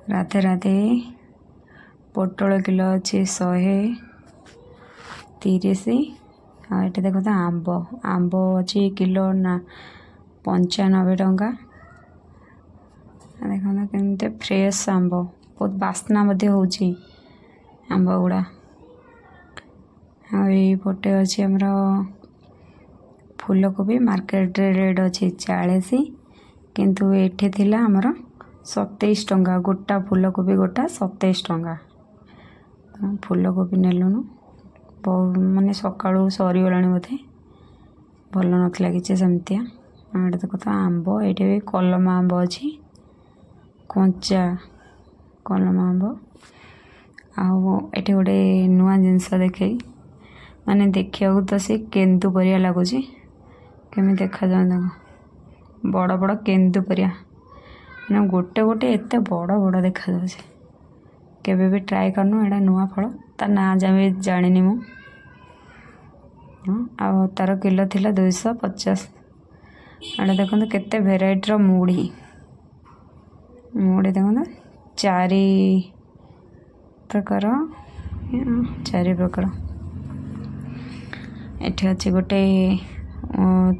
राधे राधे। पोटल किलो अच्छी 130। ये देखो तो आंब आंब अच्छी किलो ना 95 टंका। देखो केमती फ्रेश आंब बहुत बास्ना होची आंब गुड़ा। पटे अच्छी आमर फूलकोबी मार्केट रेट अच्छी 40 किंतु एठे थिला आमर 27 टंका गोटा फूलकोबी गोटा 27 टंका। फूलकोबी नेलुनु बहुत माने सकाळू सरीगलानी बोधे भल नथिला किछि सेमतिया। एटा देखो तो आंब एटे भी कलम आंब अच्छी कंचा कलम आंब। आटे गोटे नुआ जिनस देखे माने देखिया तो सी केंदु परिया लगुच केमी देखा जाए बड़ बड़ केंदु परिया ना गोटे गोटे एत बड़ बड़ देखा जाए। केबे भी ट्राई करनु एटा नुआ फल ता ना जानी मु। तार किलो थिला 250। एटा देखो केते भेराइटर मुड़ी मुड़ी देखो 4 प्रकार 4 प्रकार। एठी अच्छी गोटे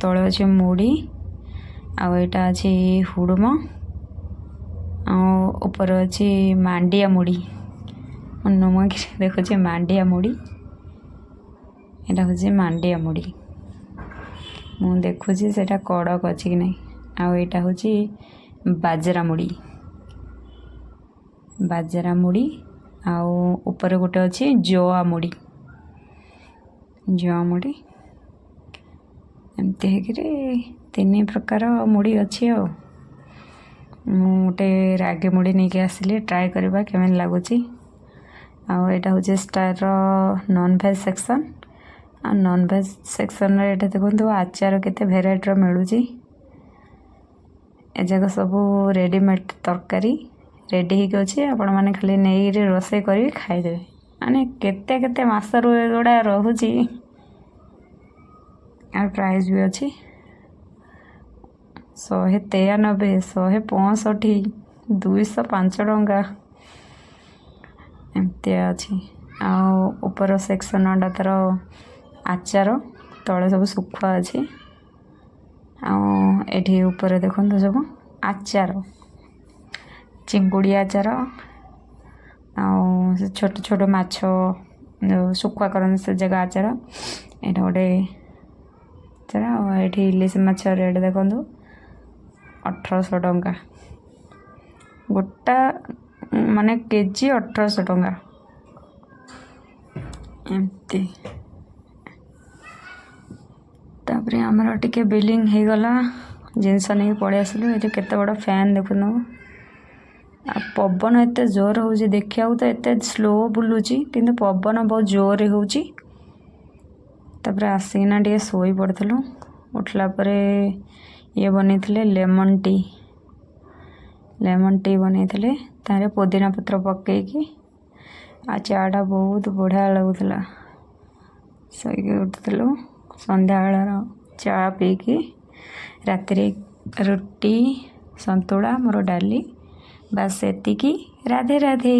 तले अच्छे मुड़ी आटा अच्छी हुड़म ऊपर अच्छी मांडिया मुड़ी नुमा देखुचे मांडिया मुड़ी। एटा हूँ मांडिया मुड़ी मु देखुची सेटा कड़क अच्छी कि नहीं। आटा हूँ बाजरा मुड़ी बाजरा मुड़ी ऊपर गोटे अच्छी जोआ मुड़ी जोआ मुड़ी एमती है 3 प्रकार मुड़ी अच्छी। गोटे रागे मुड़ी नहीं के आसिली ट्राए करबा केमन लगुच। आटा हूँ star non veg section non veg section रे देखो आचार केते भेराइटर मिलूची। एजाक सब रेडीमेड तरकारी रेडी ही अच्छे आपण मैंने खाली नहीं रोसे कर खाईदे माने केते केते मासर एगुड़ा रोची। प्राइस भी अच्छी 193 165 205 टंका एमती अच्छी। ऊपर सेक्शन तार आचार तले सब सुखुआ अच्छी। एठी ऊपर देखो सब आचार चिंगुड़ी आचार छोट छोट माछ सुखुआ करन से जगह आचार। एटा गोटे ये इलिश माछ रेट देखो 1800 टंका गोटा माने केजी 1800 टंका एमती। तापरे आमर टिके बिलिंग हो गला जिनस नहीं पड़े आसलु। ये केते बड़ा फैन देखुन पवन एत जोर हो देखा तो एत स्लो बुलूची किंतु पवन बहुत जोर होची। तापर आसिना टे सोई पड़थलु उठला परे ये बनी लेमन टी बनी तारे पुदीना पत्र पकईकी चाटा बहुत बढ़िया लगुला। सोईकी उठलु संध्या चा पीकी राति रुटी संतुला मोर डाली बस एतिकी। राधे राधे।